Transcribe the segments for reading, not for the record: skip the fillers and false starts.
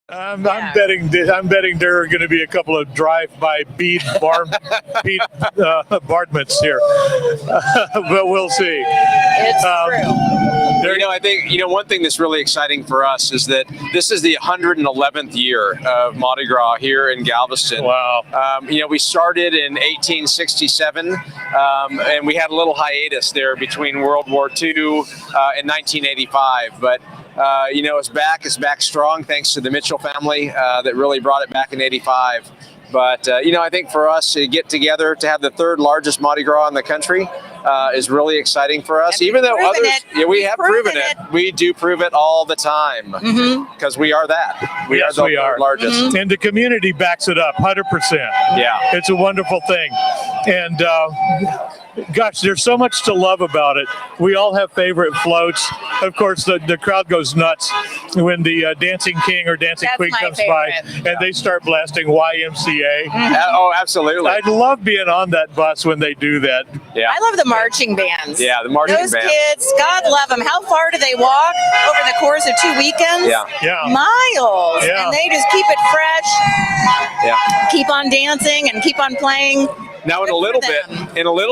I'm betting there are going to be a couple of drive-by bead bombardments here, but we'll see. It's true. I think, one thing that's really exciting for us is that this is the 111th year of Mardi Gras here in Galveston. Wow. We started in 1867, and we had a little hiatus there between World War II and 1985, but it's back strong thanks to the Mitchell family that really brought it back in '85. But, I think for us to get together to have the third largest Mardi Gras in the country is really exciting for us. Even though others, we have proven it. We do prove it all the time because we are that. We are the largest. And the community backs it up 100%. Yeah. It's a wonderful thing. And gosh, there's so much to love about it. We all have favorite floats. Of course, the crowd goes nuts when the Dancing King or Dancing Queen comes by and they start blasting YMCA. Oh, absolutely. I'd love being on that bus when they do that. Yeah. I love the marching bands. Yeah, the marching bands. Those kids, God love them. How far do they walk over the course of 2 weekends? Yeah. Miles. Yeah. And they just keep it fresh. Yeah. Keep on dancing and keep on playing. Now, in a little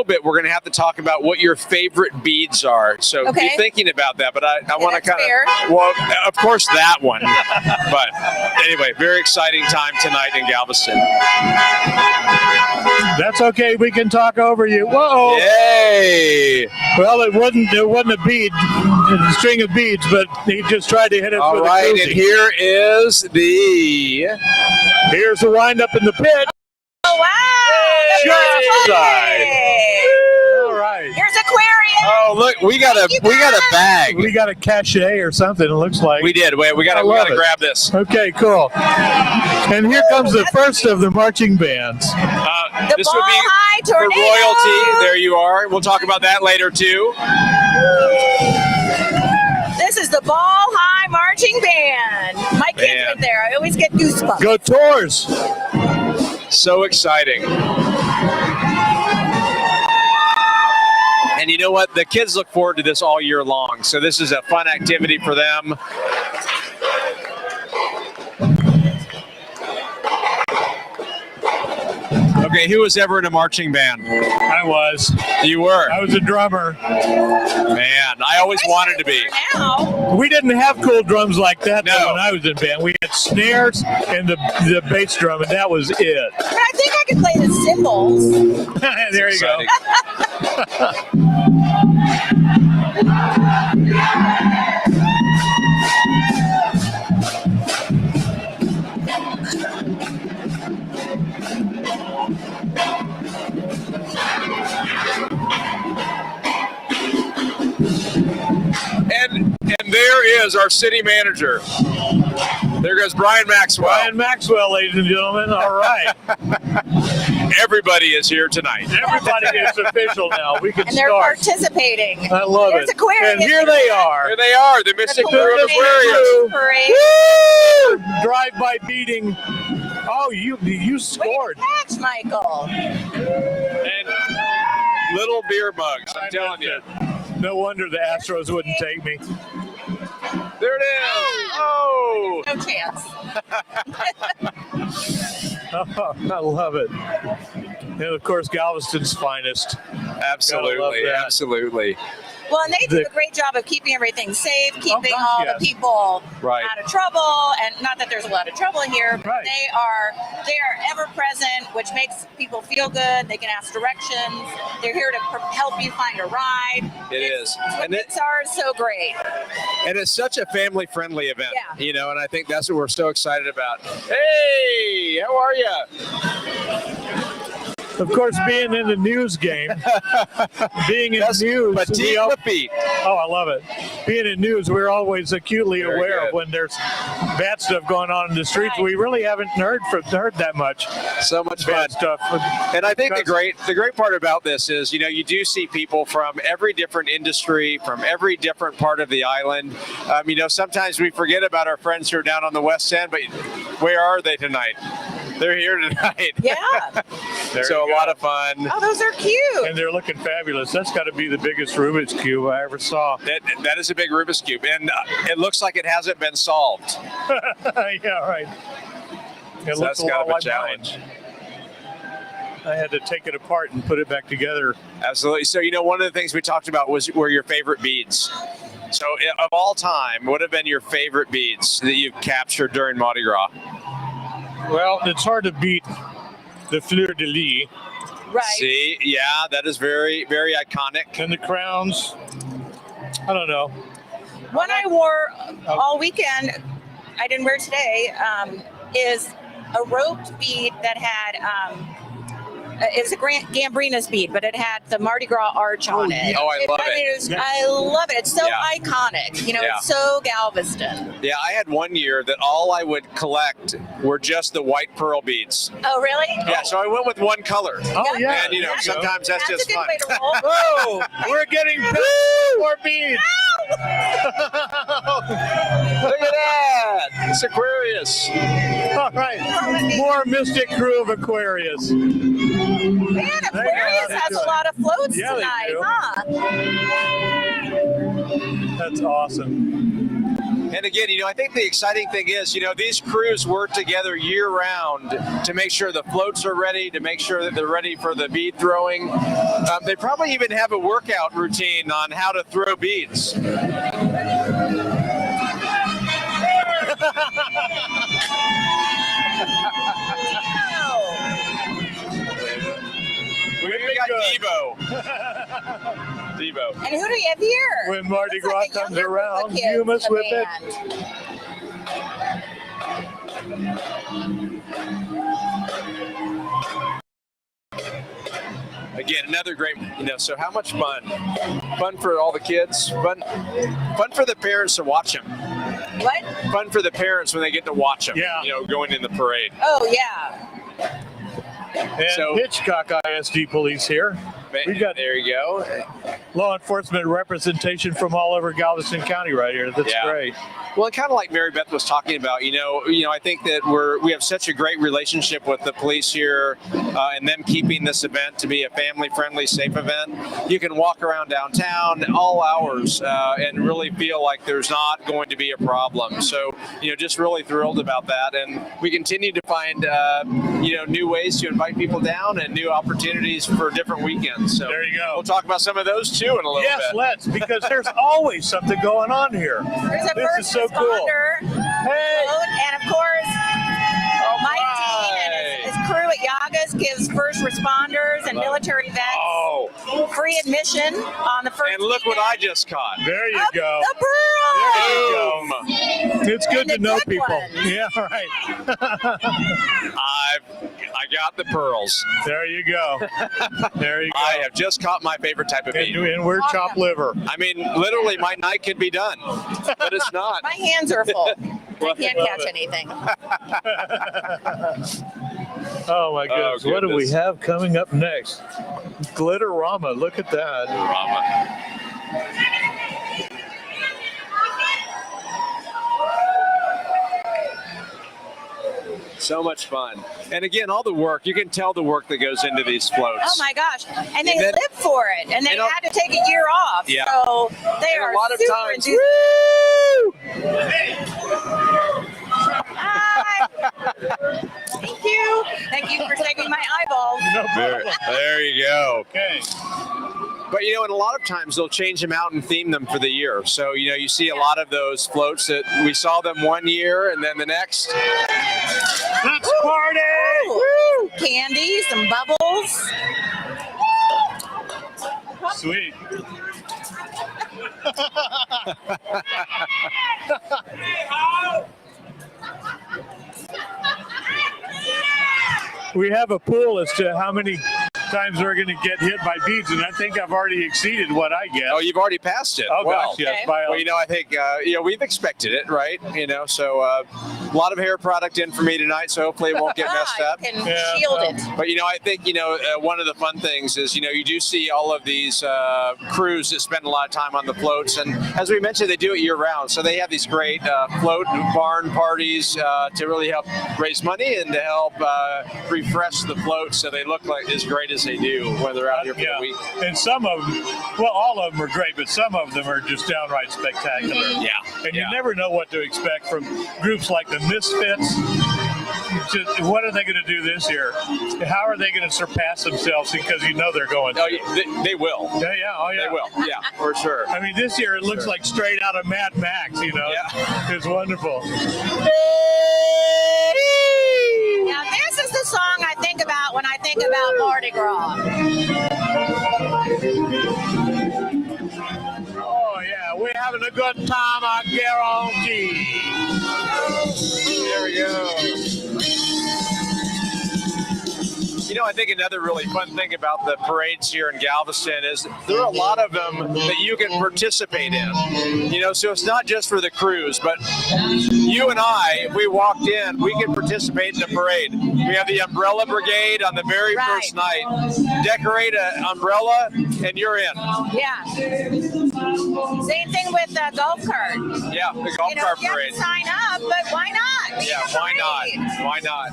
bit, we're going to have to talk about what your favorite beads are. So be thinking about that. But I want to kind of, well, of course, that one. But anyway, very exciting time tonight in Galveston. That's okay. We can talk over you. Whoa! Yay! Well, it wasn't a bead, a string of beads, but he just tried to hit us with a koozie. All right, and here's the wind up in the pit. Oh, wow! All right. Here's Aquarius. Oh, look, we got a bag. We got a cachet or something, it looks like. We did. Wait, we got to grab this. Okay, cool. And here comes the first of the marching bands. This would be for royalty. There you are. We'll talk about that later, too. This is the Ball High Marching Band. My kids were there. I always get goosebumps. Go Tours! So exciting. And you know what? The kids look forward to this all year long. So this is a fun activity for them. Okay, who was ever in a marching band? I was. You were? I was a drummer. Man, I always wanted to be. We didn't have cool drums like that when I was in band. We had snares and the bass drum, and that was it. But I think I could play the cymbals. There you go. And there is our city manager. There goes Brian Maxwell. Brian Maxwell, ladies and gentlemen. All right. Everybody is here tonight. Everybody is official now. We can and they're start. Participating. I love There's it. Aquarius. And here they are. Here they are. The Mystic Crew of Aquarius. Woo! Drive-by beating. Oh, you scored. Way to catch, Michael. And little beer mugs, I'm telling you. No wonder the Astros wouldn't take me. There it is. Oh! No chance. Oh, I love it. And of course, Galveston's finest. Absolutely, absolutely. Well, and they do a great job of keeping everything safe, keeping all the people out of trouble. And not that there's a lot of trouble here, but they are ever present, which makes people feel good. They can ask directions. They're here to help you find a ride. It's and it's so great. And it's such a family-friendly event, and I think that's what we're so excited about. Hey, how are you? Of course, being in the news game, being in news, oh, I love it. Being in news, we're always acutely aware of when there's bad stuff going on in the streets. We really haven't heard that much. So much bad fun stuff. And I think the great part about this is, you do see people from every different industry, from every different part of the island. Sometimes we forget about our friends who are down on the West End, but where are they tonight? They're here tonight. Yeah. So a lot of fun. Oh, those are cute. And they're looking fabulous. That's got to be the biggest Rubik's Cube I ever saw. That is a big Rubik's Cube, and it looks like it hasn't been solved. Yeah, right. It So looks that's a lot kind of a like challenge. mine. I had to take it apart and put it back together. Absolutely. So, one of the things we talked about were your favorite beads. So, of all time, what have been your favorite beads that you've captured during Mardi Gras? Well, it's hard to beat the fleur de lis. Right. See, yeah, that is very, very iconic. And the crowns. I don't know. One I wore all weekend, I didn't wear today, is a roped bead that had, it was a Gambrina's bead, but it had the Mardi Gras arch on it. Oh, I love it. I love it. It's so Yeah. iconic. Yeah. It's so Galveston. Yeah, I had one year that all I would collect were just the white pearl beads. Oh, really? Yeah, so I went with one color. Oh, yeah. And, sometimes that's That's just a good fun. way to roll. Whoa! We're getting more beads. Look at that! It's Aquarius. All right. More Mystic Crew of Aquarius. Man, Aquarius they has do a it. lot of floats Yeah, they tonight, do. huh? That's awesome. And again, I think the exciting thing is, these crews work together year round to make sure the floats are ready, to make sure that they're ready for the bead throwing. They probably even have a workout routine on how to throw beads. We got Devo. And who do you have here? When Mardi Looks Gras like a comes younger around, group of kids you must in the whip it. Again, another great, so how much fun? Fun for all the kids, fun for the parents to watch them. What? Fun for the parents when they get to watch them, Yeah. going in the parade. Oh, yeah. And So- Hitchcock ISD Police here. We got There you go. law enforcement representation from all over Galveston County right here. That's Yeah. great. Well, kind of like Mary Beth was talking about, I think that we have such a great relationship with the police here, and them keeping this event to be a family-friendly, safe event. You can walk around downtown all hours and really feel like there's not going to be a problem. So, just really thrilled about that, and we continue to find, new ways to invite people down and new opportunities for different weekends. So There you go. We'll talk about some of those too in a little Yes, bit. let's, because there's always something going on here. There's a This first is so cool. responder Hey! float, and of course, Mike Deaton and his crew at Yagas gives first responders and military vets Oh, free admission on the first and look what weekend. I just caught. There you Up go. the pearl! There you go. It's good And to the know good people. ones. Yeah, right. I got the pearls. There you go. There you go. I have just caught my favorite type of bead. And we're chopped liver. I mean, literally, my night could be done, but it's not. My hands are full. I can't Love catch it. anything. Oh my goodness. What do we goodness. have coming up next? Glitterama. Look at that. So much fun. And again, all the work, you can tell the work that goes into these floats. Oh my gosh. And they And then- live for it. And they and had to take a year off. Yeah. So they And a are lot of super times- enthusiastic. Hi. Thank you. Thank you for saving my eyeballs. No problem. There you go. Okay. But, and a lot of times they'll change them out and theme them for the year. So, you see a lot of those floats that we saw them one year and then the next. Let's party! Woo. Candy, some bubbles. Sweet. We have a pool as to how many times we're going to get hit by beads, and I think I've already exceeded what I get. Oh, you've already passed it. Oh, well, gosh, yes. Okay. By well, you know, I think we've expected it, right? You know, so a lot of hair product in for me tonight, so hopefully it won't get messed up. You can shield it. But you know, I think one of the fun things is you do see all of these crews that spend a lot of time on the floats, and as we mentioned, they do it year round. So they have these great float barn parties to really help raise money and to help refresh the floats so they look like as great as they do when they're out here for the week. And some of them, well, all of them are great, but some of them are just downright spectacular. Yeah. And you never know what to expect from groups like the Misfits. What are they going to do this year? How are they going to surpass themselves? Because you know they're going to. Oh, they will. Yeah, oh yeah. They will. Yeah, for sure. I mean, this year it looks like straight out of Mad Max, Yeah. It's wonderful. Now, this is the song I think about when I think about Mardi Gras. Oh, yeah, we're having a good time, I guarantee. There we go. You know, I think another really fun thing about the parades here in Galveston is there are a lot of them that you can participate in. So it's not just for the crews, but you and I, if we walked in, we can participate in the parade. We have the Umbrella Brigade on the very first night. Decorate an umbrella, and you're in. Yeah. Same thing with the golf cart. Yeah, the golf cart You have parade. to sign up, but why not? Yeah, why not? Why not?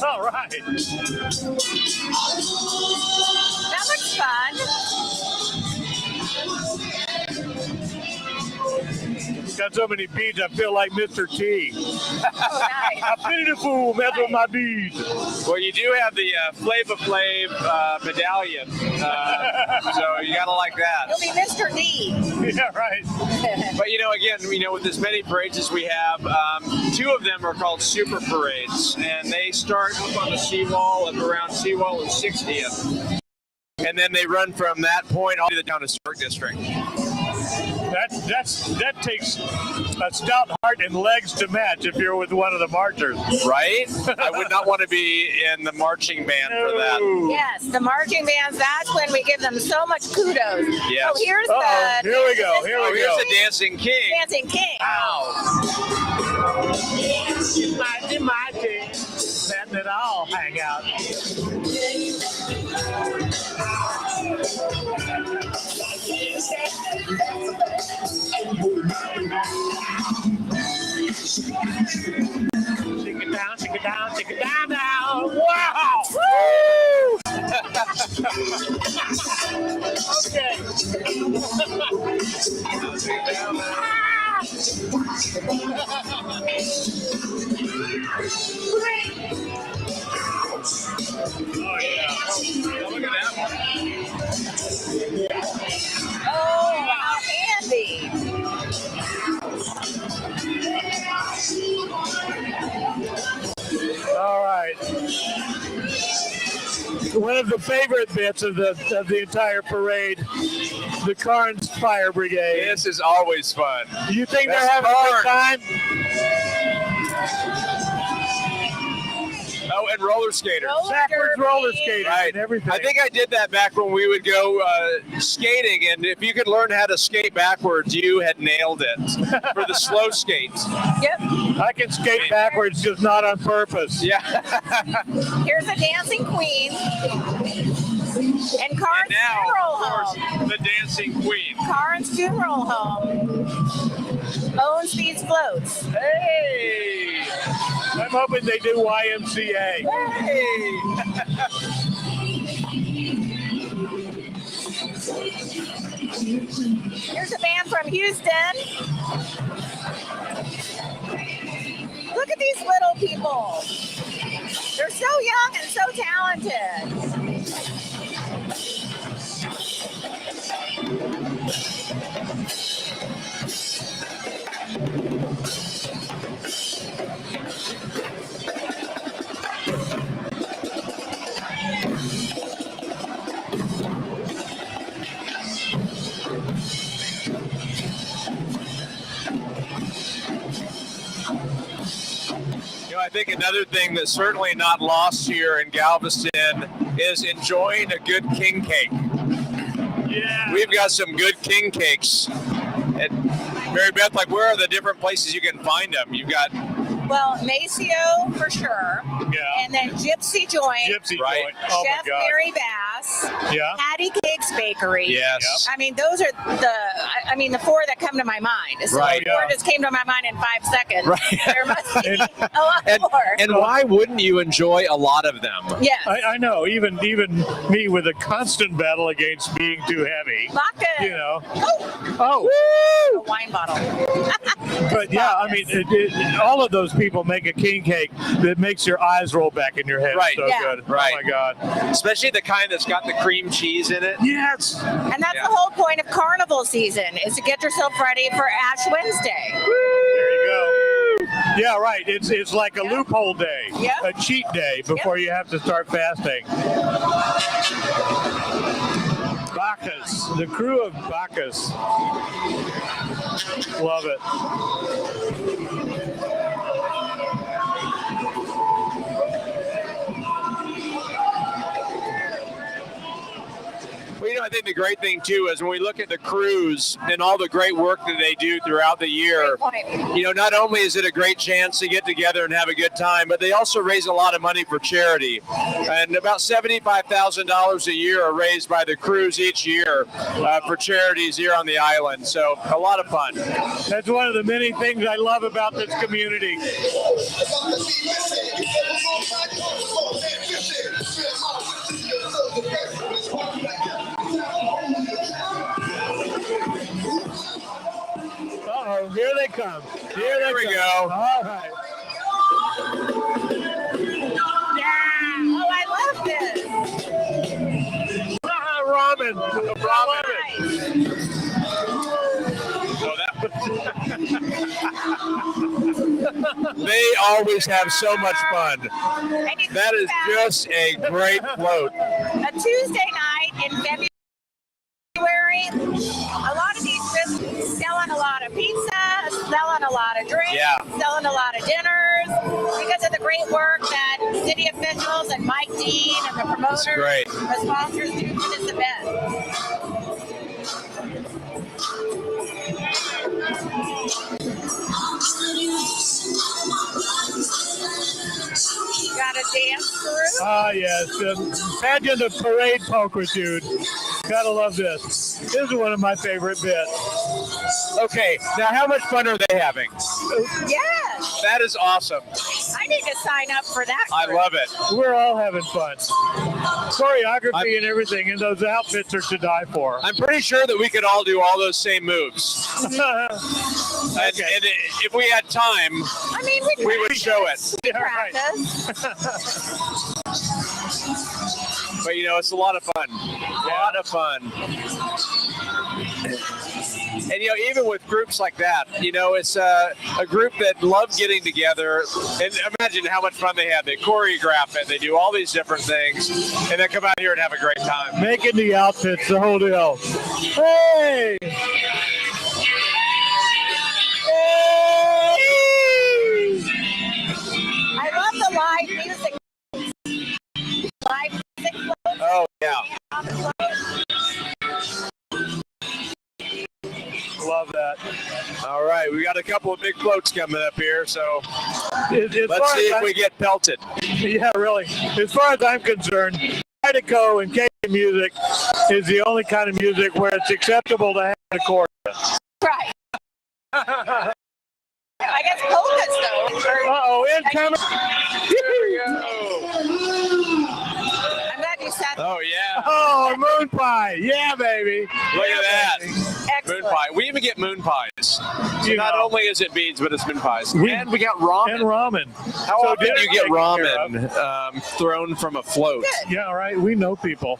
All right. That looks fun. Got so many beads, I feel like Mr. T. Oh, nice. I pity the fool, mess with my beads. Well, you do have the Flava Flav medallion, so you gotta like that. You'll be Mr. D. Yeah, right. But again, with as many parades as we have, two of them are called super parades, and they start up on the seawall at around seawall and 60th, and then they run from that point all to the town historic district. That takes a stout heart and legs to match if you're with one of the marchers. Right? I would not want to be in the marching band for that. Yes, the marching bands, that's when we give them so much kudos. Yes. So here's Here we go. Here's the Dancing King. Dancing King. Ow. That I'll hang out. Shake it down now. Wow! Woo! Okay. Oh yeah! Look at that one. Oh, how handy. All right. One of the favorite bits of the entire parade, the Carnes Fire Brigade. This is always fun. You think That's they're having a good fun. time? Oh, and roller skaters. Backwards roller skaters Right. and everything. I think I did that back when we would go skating, and if you could learn how to skate backwards, you had nailed it for the slow skates. Yep. I can skate backwards, just not on purpose. Yeah. Here's a dancing queen. And Carnes Now, Funeral of course, Home. the Dancing Queen. Carnes Funeral Home owns these floats. Hey! I'm hoping they do YMCA. Hey! Here's a band from Houston. Look at these little people. They're so young and so talented. You know, I think another thing that's certainly not lost here in Galveston is enjoying a good king cake. Yeah. We've got some good king cakes. And Mary Beth, like, where are the different places you can find them? You've got... Well, Maceo for sure. Yeah. And then Gypsy Joint. Gypsy Right. Joint. Oh Chef my God. Mary Bass. Yeah. Patty Cakes Bakery. Yes. I mean, those are the four that come to my mind. So Right. the four just came to my mind in 5 seconds. Right. There must be a lot more. And why wouldn't you enjoy a lot of them? Yes. I know. Even me with a constant battle against being too heavy. Vodka. You know. Oh. Oh. A wine bottle. But yeah, I mean, all of those people make a king cake that makes your eyes roll back in your head. Right. So Yeah. good. Right. Oh my God. Especially the kind that's got the cream cheese in it. Yes. And that's Yeah. the whole point of carnival season, is to get yourself ready for Ash Wednesday. There you go. Yeah, right. It's like a loophole day, Yeah. a cheat day before you have to start fasting. Bacchus, the crew of Bacchus. Love it. Well, you know, I think the great thing too is when we look at the crews and all the great work that they do throughout the year, Great point. you know, not only is it a great chance to get together and have a good time, but they also raise a lot of money for charity. And about $75,000 a year are raised by the crews each year for charities here on the island. So a lot of fun. That's one of the many things I love about this community. Uh-oh, here they come. Here we come. go. All right. Oh, I love this. Ramen. Nice. They always have so much fun. And you That think is about just a great float. a Tuesday night in February. A lot of these just selling a lot of pizza, selling a lot of drinks, Yeah. selling a lot of dinners because of the great work that city officials and Mike Dean and the promoters, great. the sponsors do for this event. Got a dance crew. Ah, yes. Imagine the parade poker, dude. Gotta love this. This is one of my favorite bits. Okay, now how much fun are they having? Yes, That is awesome. I need to sign up for that. I group. love it. We're all having fun. Choreography and everything, and those outfits are to die for. I'm pretty sure that we could all do all those same moves. And if we had time, I mean, we would show it. Yeah, right. Practice. But you know, it's a lot of fun. A lot of fun. And you know, even with groups like that, you know, it's a group that loves getting together. And imagine how much fun they have. They choreograph it. They do all these different things, and then come out here and have a great time. Making the outfits, the whole deal. Hey! I love the live music. Live music floats Oh yeah. on the float. Love that. All right, we got a couple of big floats coming up here, so As let's far see as if we get pelted. Yeah, really. As far as I'm concerned, Zydeco and K music is the only kind of music where it's acceptable to have a chorus. Right. I guess polkas though. Uh-oh, incoming. I'm glad you said Oh yeah. Oh, moon pie. Yeah, baby. Look at that. excellent. Moon pie. We even get moon pies. So You not know. only is it beads, but it's moon pies. We- And we got ramen. And ramen. How So often do you get taken care of. ramen thrown from a float? Good. Yeah, right. We know people.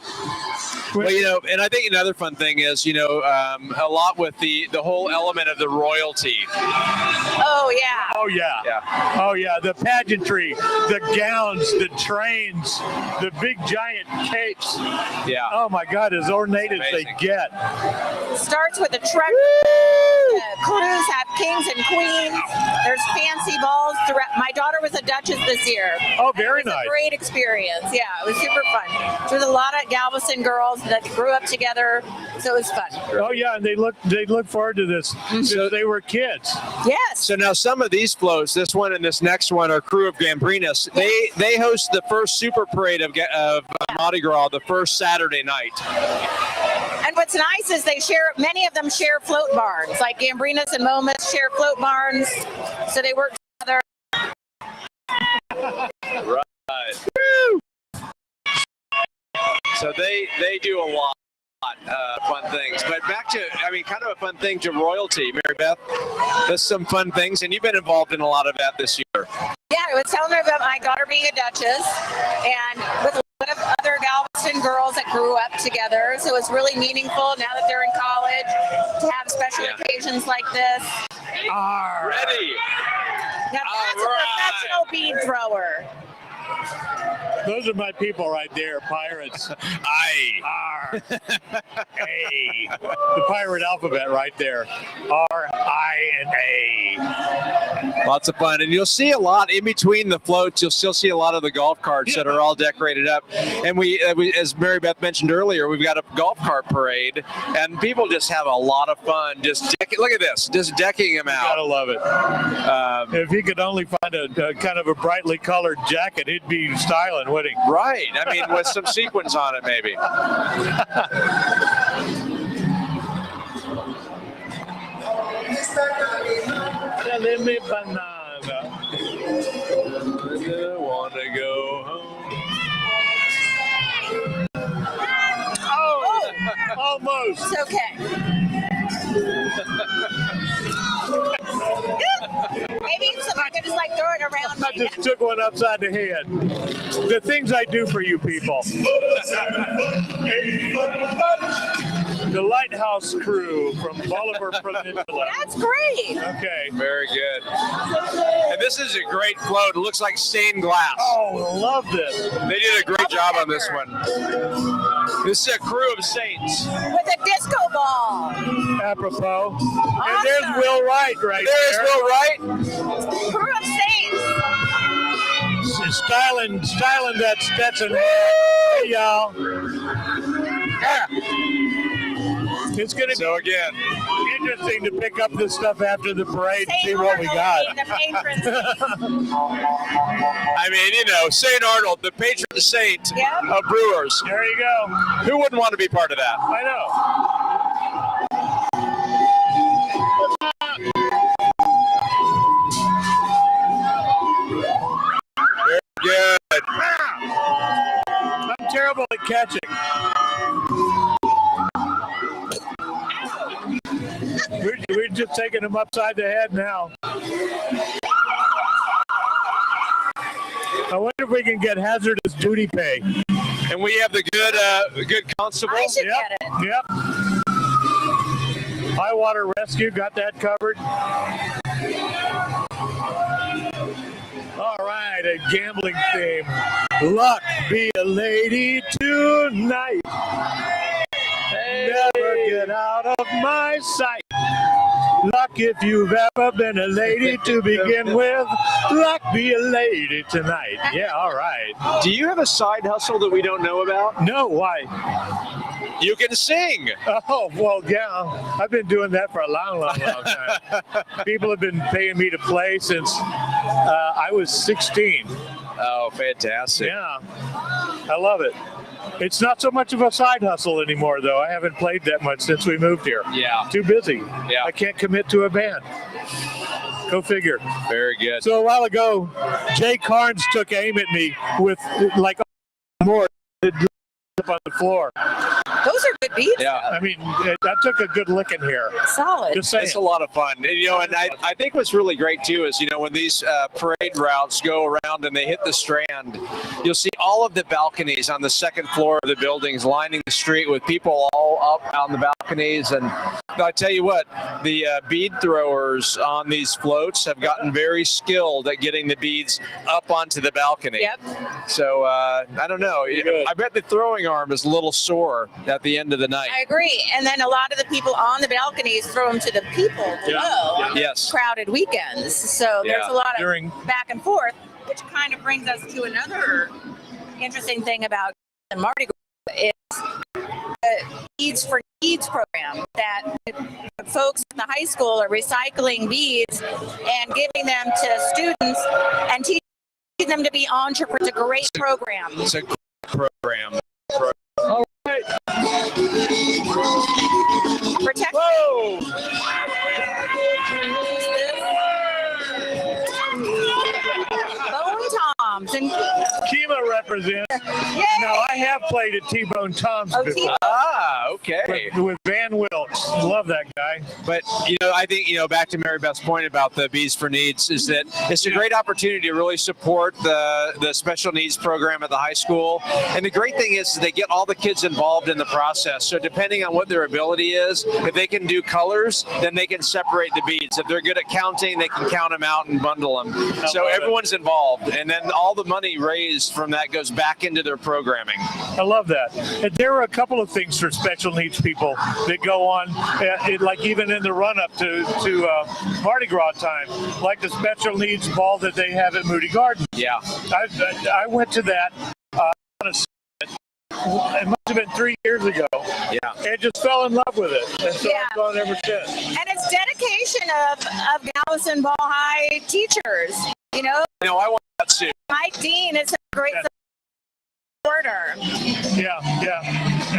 Well, you know, and I think another fun thing is, you know, a lot with the whole element of the royalty. Oh yeah. Oh, yeah. Yeah. Oh yeah, the pageantry, the gowns, the trains, the big giant capes. Yeah. Oh my God, as ornate as they get. Starts with a truck. Crews have kings and queens. There's fancy balls throughout. My daughter was a duchess this year. Oh, very It was nice. a great experience. Yeah, it was super fun. There's a lot of Galveston girls that grew up together, so it was fun. Oh yeah, and they look forward to this since they were kids. Yes. So now some of these floats, this one and this next one, are crew of Gambrinus. They host the first super parade of Mardi Gras the first Saturday night. And what's nice is many of them share float barns, like Gambrinus and Momus share float barns, so they work together. Right. So they do a lot of fun things. But back to, kind of a fun thing to royalty, Mary Beth. There's some fun things, and you've been involved in a lot of that this year. Yeah, I was telling her about my daughter being a duchess, and with a lot of other Galveston girls that grew up together. So it's really meaningful now that they're in college to have special occasions like this. Ready. Now that's a professional bead thrower. Those are my people right there, pirates. Aye. A. The pirate alphabet right there. R, I, and A. Lots of fun. And you'll see a lot in between the floats. You'll still see a lot of the golf carts that are all decorated up. And we as Mary Beth mentioned earlier, we've got a golf cart parade. And people just have a lot of fun. Look at this. Just decking them out. Gotta love it. If he could only find a kind of a brightly colored jacket, he'd be styling, wouldn't he? Right. With some sequins on it, maybe. Telling me banana. I wanna go home. Oh, almost. It's okay. Maybe I could just throw it around. I just took one upside the head. The things I do for you people. The lighthouse crew from Bolivar Peninsula. That's great. Okay. Very good. And this is a great float. It looks like stained glass. Oh, love this. They did a great job on this one. This is a crew of saints. With a disco ball. Apropos. Awesome. And there's Will Wright right there. There's Will Wright. Crew of saints. Styling that Stetson. Hey, y'all. Yeah. It's going to be interesting to pick up this stuff after the parade and see what we got. St. Arnold, the patron saint of brewers. There you go. Who wouldn't want to be part of that? I know. Very good. I'm terrible at catching. We're just taking them upside the head now. I wonder if we can get hazardous duty pay. And we have the good constable. I should get it. Yep. High water rescue got that covered. All right, a gambling theme. Luck be a lady tonight. Never get out of my sight. Luck if you've ever been a lady to begin with. Luck be a lady tonight. Yeah, all right. Do you have a side hustle that we don't know about? No, why? You can sing. Oh, well, yeah. I've been doing that for a long, long, long time. People have been paying me to play since I was 16. Oh, fantastic. Yeah, I love it. It's not so much of a side hustle anymore, though. I haven't played that much since we moved here. Yeah. Too busy. Yeah. I can't commit to a band. Go figure. Very good. So a while ago, Jay Carnes took aim at me with more up on the floor. Those are good beads. Yeah. I mean, that took a good licking here. Solid. Just saying. It's a lot of fun. And, and I think what's really great too is, when these parade routes go around and they hit the Strand, you'll see all of the balconies on the second floor of the buildings lining the street with people all up on the balconies. And I tell you what, the bead throwers on these floats have gotten very skilled at getting the beads up onto the balcony. Yep. So I don't know. I bet the throwing arm is a little sore at the end of the night. I agree. And then a lot of the people on the balconies throw them to the people below. Yeah. Yes. Crowded weekends. So there's a lot of back and forth, which kind of brings us to another interesting thing about the Mardi Gras is the Beads for Needs program that folks in the high school are recycling beads and giving them to students and teaching them to be entrepreneurs. It's a great program. It's a great program. All right. Protect. Whoa! Bone Toms and Kima represents. Yay! Now, I have played at T-Bone Tom's Oh, before. Okay. With Van Wilkes. Love that guy. But, I think, back to Mary Beth's point about the Bees for Needs is that it's a great opportunity to really support the special needs program at the high school. And the great thing is they get all the kids involved in the process. So depending on what their ability is, if they can do colors, then they can separate the beads. If they're good at counting, they can count them out and bundle them. So everyone's involved. And then all the money raised from that goes back into their programming. I love that. And there are a couple of things for special needs people that go on, like even in the run-up to Mardi Gras time, like the special needs ball that they have at Moody Gardens. Yeah. I went to that on a it must have been 3 years ago. Yeah. And just fell in love with it. And so I've gone ever since. And it's dedication of Galveston Ball High teachers. I want that too. Mike Dean is a great supporter. Yeah,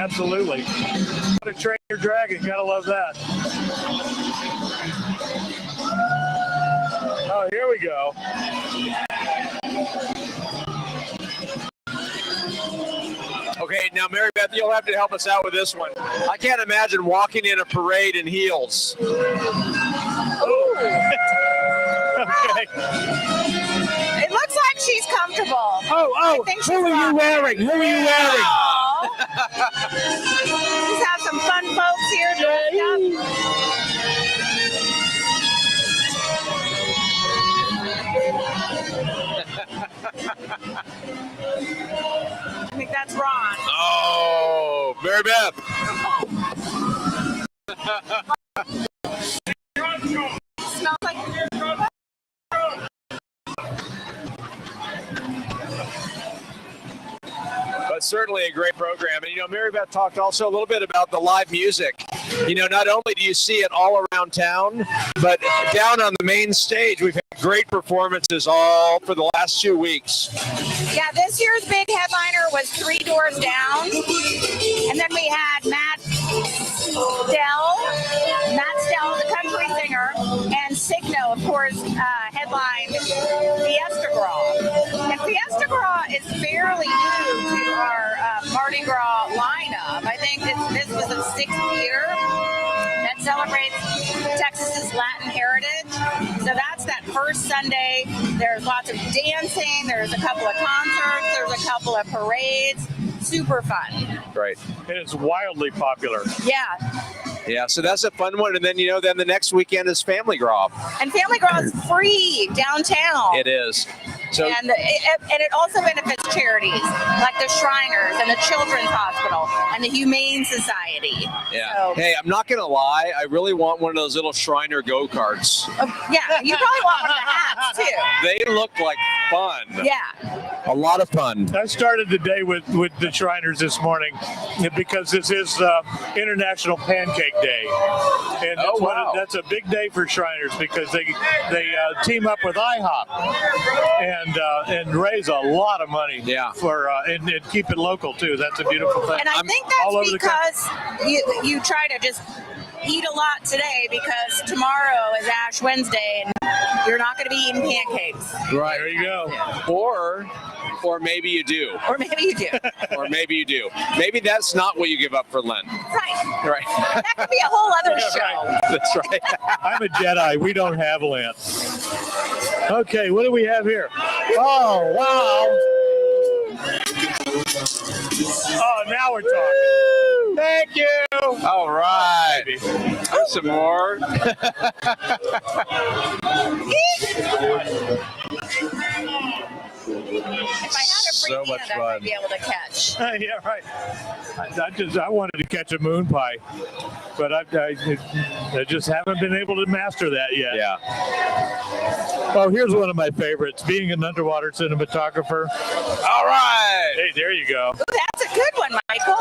absolutely. What a train your dragon. Gotta love that. Oh, here we go. Okay, now Mary Beth, you'll have to help us out with this one. I can't imagine walking in a parade in heels. Okay. It looks like she's comfortable. Oh, who are you wearing? Who are you wearing? Let's have some fun folks here dressed up. I think that's Ron. Oh, Mary Beth. Smells like But certainly a great program. And, Mary Beth talked also a little bit about the live music. Not only do you see it all around town, but down on the main stage, we've had great performances all for the last 2 weeks. Yeah, this year's big headliner was Three Doors Down. And then we had Matt Stell, the country singer, and Signo, of course, headlined Fiesta Gras. And Fiesta Gras is fairly new to our Mardi Gras lineup. I think this was the 6th year that celebrates Texas's Latin heritage. So that's that first Sunday. There's lots of dancing. There's a couple of concerts. There's a couple of parades. Super fun. Right. It is wildly popular. Yeah. Yeah, so that's a fun one. And then, then the next weekend is Family Gras. And Family Gras is free downtown. It is. So, and it also benefits charities like the Shriners and the Children's Hospital and the Humane Society. Yeah. So, hey, I'm not going to lie. I really want one of those little Shriner go-karts. Yeah, you probably want one of the hats, too. They look like fun. Yeah. A lot of fun. I started the day with the Shriners this morning because this is International Pancake Day. And that's a big day for Shriners because they team up with IHOP and raise a lot of money for and keep it local too. That's a beautiful thing. And I think that's because you try to just eat a lot today because tomorrow is Ash Wednesday and you're not going to be eating pancakes. Right. There you go. Or maybe you do. Or maybe you do. Or maybe you do. Maybe that's not what you give up for Lent. Right. Right. That could be a whole other show. Right. That's right. I'm a Jedi. We don't have Lent. Okay, what do we have here? Oh, wow. Oh, now we're talking. Thank you. All right. There's some more. If I had a free So much hand, I fun. might be able to catch. Yeah, right. I wanted to catch a moon pie, but I just haven't been able to master that yet. Yeah. Oh, here's one of my favorites. Being an underwater cinematographer. All right. Hey, there you go. Ooh, that's a good one, Michael.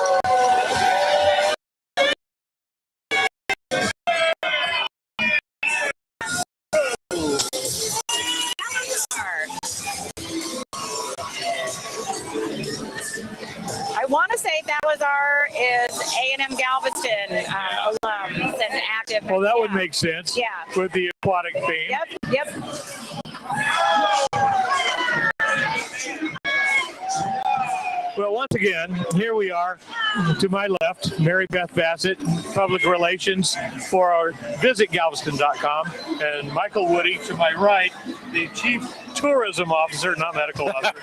I want to say Balazar is A&M Galveston alums and active. Well, that would make sense. Yeah. With the aquatic theme. Yep. Well, once again, here we are. To my left, Mary Beth Bassett, Public Relations for our Visit Galveston.com, and Michael Woody to my right, the Chief Tourism Officer, not Medical Officer,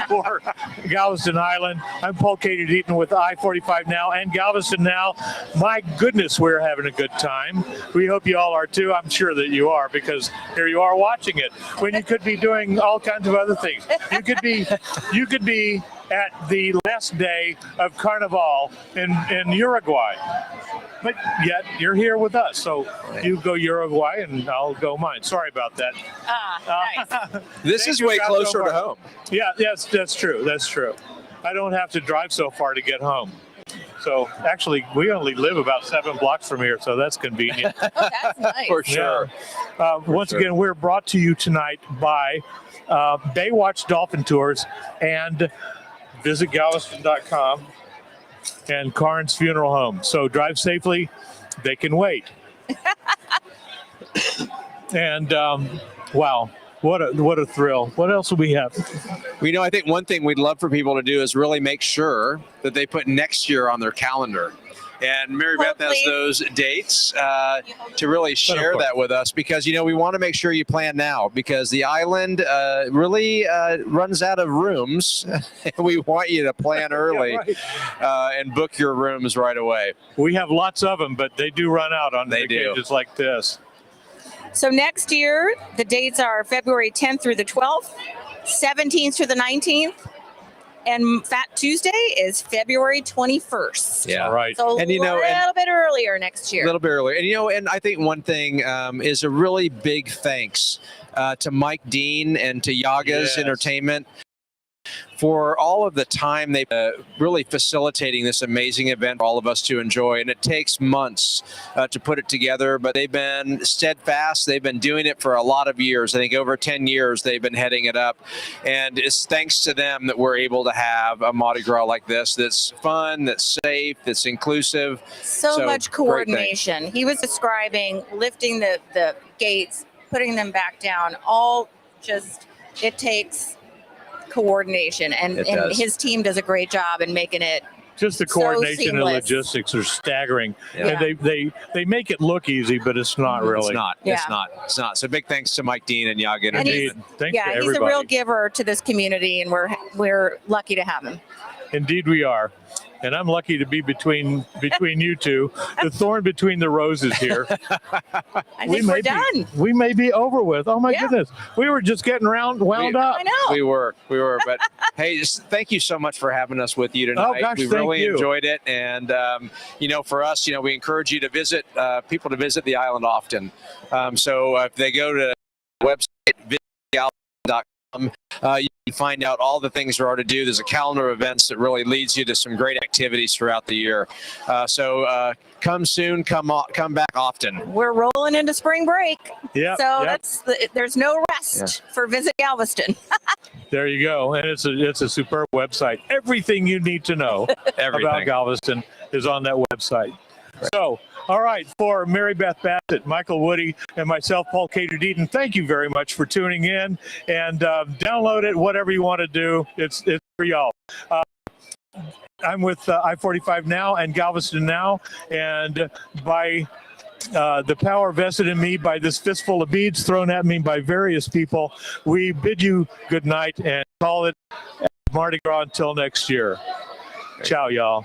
for Galveston Island. I'm Paul Katie Deaton with i45NOW and Galveston Now. My goodness, we're having a good time. We hope you all are too. I'm sure that you are, because here you are watching it when you could be doing all kinds of other things. You could be at the last day of Carnival in Uruguay. But yet you're here with us. So you go Uruguay and I'll go mine. Sorry about that. Nice. This is way closer to home. Yeah, yes, that's true. That's true. I don't have to drive so far to get home. So actually, we only live about 7 blocks from here, so that's convenient. Oh, that's nice. For sure. Yeah. Once again, we're brought to you tonight by Baywatch Dolphin Tours and Visit Galveston.com and Karn's Funeral Home. So drive safely. They can wait. And wow, what a thrill. What else do we have? Well, I think one thing we'd love for people to do is really make sure that they put next year on their calendar. And Mary Beth has those dates to really share that with us, because, we want to make sure you plan now, because the island really runs out of rooms. We want you to plan early. And book your rooms right away. We have lots of them, but they do run out on vacations like this. So next year, the dates are February 10th through the 12th, 17th through the 19th. And Fat Tuesday is February 21st. Yeah. All right. So and, a little bit earlier next year. A little bit earlier. And, and I think one thing is a really big thanks to Mike Dean and to Yaga's Entertainment for all of the time they've really facilitating this amazing event for all of us to enjoy. And it takes months to put it together, but they've been steadfast. They've been doing it for a lot of years. I think over 10 years they've been heading it up. And it's thanks to them that we're able to have a Mardi Gras like this that's fun, that's safe, that's inclusive. So much coordination. He was describing lifting the gates, putting them back down, it takes coordination, and his team does a great job in making it just the coordination and logistics are staggering. Yeah. And they make it look easy, but it's not really. It's not. So big thanks to Mike Dean and Yaga Entertainment. Thanks to everybody. He's a real giver to this community, and we're lucky to have him. Indeed we are. And I'm lucky to be between you two, the thorn between the roses here. I think we're done. We may be over with. Oh my goodness. We were just getting wound up. I know. We were. But hey, just thank you so much for having us with you tonight. Oh, gosh, we really enjoyed it. And, for us, we encourage you to visit, people to visit the island often. So if they go to the website, visitgalveston.com, you can find out all the things there are to do. There's a calendar of events that really leads you to some great activities throughout the year. So come soon, come back often. We're rolling into spring break. Yeah. So there's no rest for Visit Galveston. There you go. And it's a superb website. Everything you need to know about Galveston is on that website. Right. So All right, for Mary Beth Bassett, Michael Woody, and myself, Paul Cater Deaton, thank you very much for tuning in, and download it, whatever you want to do. It's for y'all. I'm with i45NOW and GalvestonNOW, and by the power vested in me by this fistful of beads thrown at me by various people, we bid you good night and call it Mardi Gras until next year. Ciao, y'all.